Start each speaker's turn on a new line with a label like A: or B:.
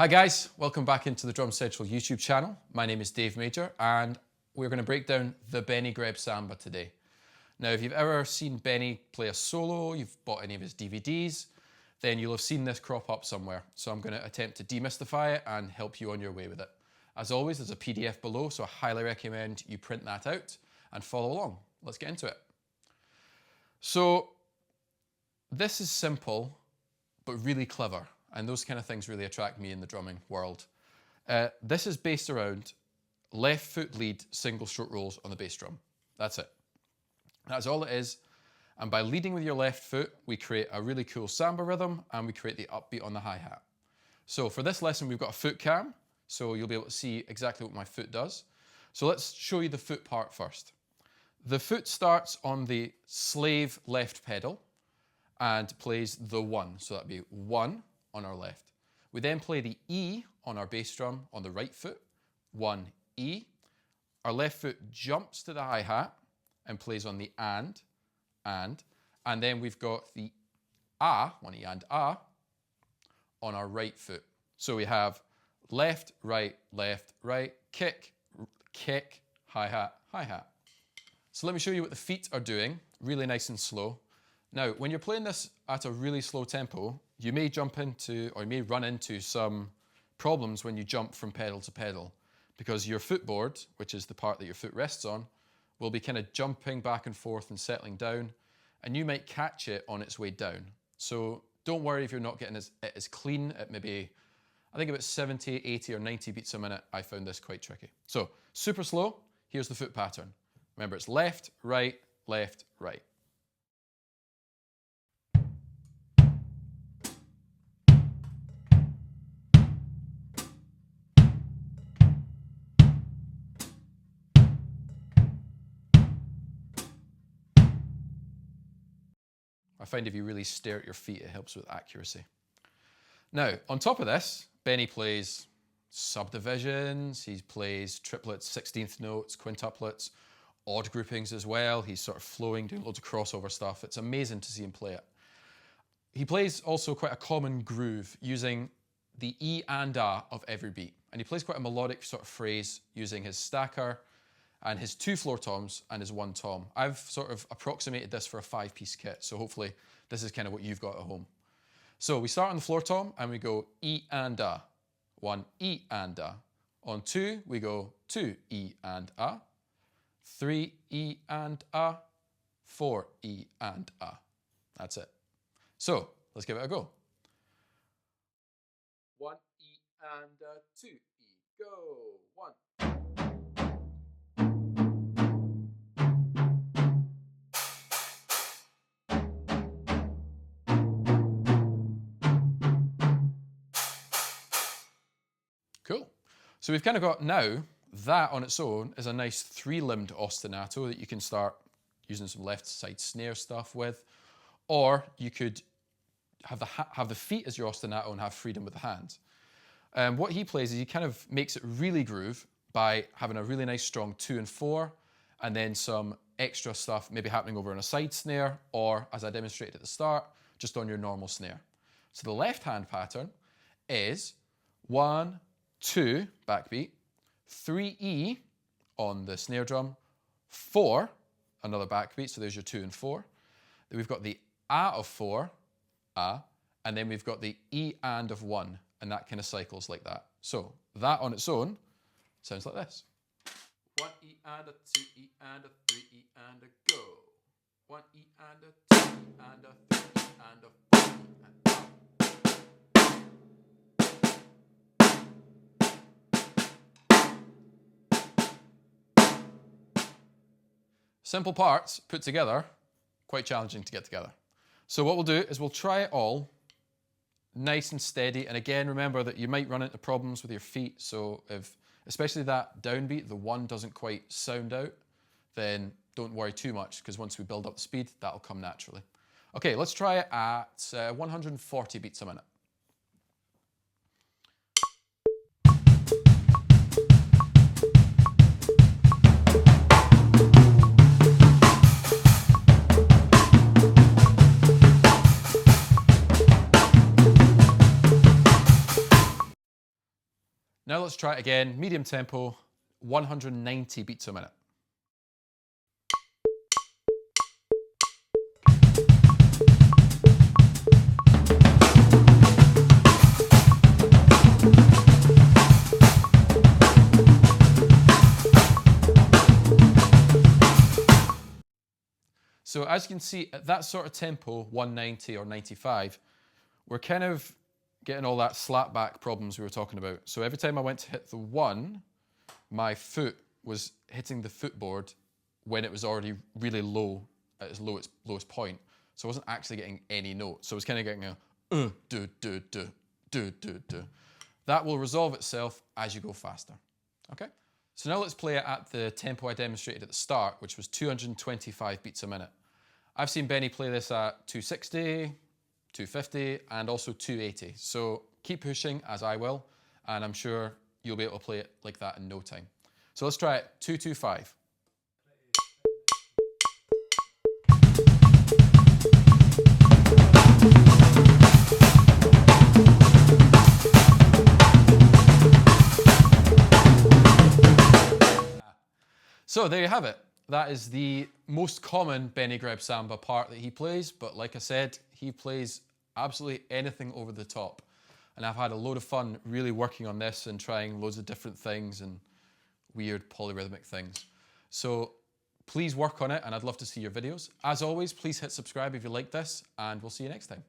A: Hi guys, welcome back into the Drum Central YouTube channel. My name is Dave Major and we're going to break down the Greb Samba today. Now if you've ever seen Benny play a solo, you've bought any of his DVDs, then you'll have seen this crop up somewhere. So I'm going to attempt to demystify it and help you on your way with it. As always, there's a PDF below, so I highly recommend you print that out and follow along. Let's get into it. So this is simple, but really clever. And those kind of things really attract me in the drumming world. This is based around left foot lead single stroke rolls on the bass drum. That's it. That's all it is. And by leading with your left foot, we create a really cool samba rhythm and we create the upbeat on the hi-hat. So for this lesson, we've got a foot cam. So you'll be able to see exactly what my foot does. So let's show you the foot part first. The foot starts on the slave left pedal and plays the 1. So that'd be 1 on our left. We then play the E on our bass drum on the right foot, 1 E. Our left foot jumps to the hi-hat and plays on the and then we've got the A, 1 E and A, on our right foot. So we have left, right, kick, kick, hi-hat, hi-hat. So let me show you what the feet are doing, really nice and slow. Now, when you're playing this at a really slow tempo, you may jump into, or you may run into some problems when you jump from pedal to pedal, because your footboard, which is the part that your foot rests on, will be kind of jumping back and forth and settling down, and you might catch it on its way down. So don't worry if you're not getting it as clean at maybe, I think about 70, 80 or 90 beats a minute. I found this quite tricky. So super slow, here's the foot pattern. Remember, it's left, right, left, right. I find if you really stare at your feet, it helps with accuracy. Now, on top of this, Benny plays subdivisions, he plays triplets, 16th notes, quintuplets, odd groupings as well. He's sort of flowing, doing loads of crossover stuff. It's amazing to see him play it. He plays also quite a common groove using the E and A of every beat. And he plays quite a melodic sort of phrase using his stacker and his 2 floor toms and his 1 tom. I've sort of approximated this for a 5-piece kit, so hopefully this is kind of what you've got at home. So we start on the floor tom and we go E and A, 1 E and A. On 2, we go 2 E and A, 3 E and A, 4 E and A. That's it. So let's give it a go. 1 E and 2 E, go, 1. Cool. So we've kind of got now, that on its own is a nice 3-limbed ostinato that you can start using some left side snare stuff with, or you could have the feet as your ostinato and have freedom with the hands. What he plays is he kind of makes it really groove by having a really nice strong 2 and 4, and then some extra stuff maybe happening over on a side snare, or as I demonstrated at the start, just on your normal snare. So the left hand pattern is 1, 2, backbeat, 3 E on the snare drum, 4, another backbeat, so there's your 2 and 4. Then we've got the A of 4, A, and then we've got the E and of 1, and that kind of cycles like that. So that on its own sounds like this. 1 E and a 2 E and a 3 E and a go. 1 E and a 2 E and a 3 E and a 4 E and a. Simple parts put together, quite challenging to get together. So what we'll do is we'll try it all nice and steady. And again, remember that you might run into problems with your feet. So if, especially that downbeat, the 1 doesn't quite sound out, then don't worry too much, because once we build up the speed, that'll come naturally. Okay, let's try it at 140 beats a minute. Now let's try it again, medium tempo, 190 beats a minute. So as you can see, at that sort of tempo, 190 or 95, we're kind of getting all that slap back problems we were talking about. So every time I went to hit the 1, my foot was hitting the footboard when it was already really low, at its lowest point. So I wasn't actually getting any note. So I was kind of getting a do, do, do, do, do, do. That will resolve itself as you go faster, okay? So now let's play it at the tempo I demonstrated at the start, which was 225 beats a minute. I've seen Benny play this at 260, 250, and also 280. So keep pushing, as I will, and I'm sure you'll be able to play it like that in no time. So let's try it, 225. So there you have it. That is the most common Benny Greb samba part that he plays, but like I said, he plays absolutely anything over the top. And I've had a load of fun really working on this and trying loads of different things and weird polyrhythmic things. So please work on it, and I'd love to see your videos. As always, please hit subscribe if you like this, and we'll see you next time.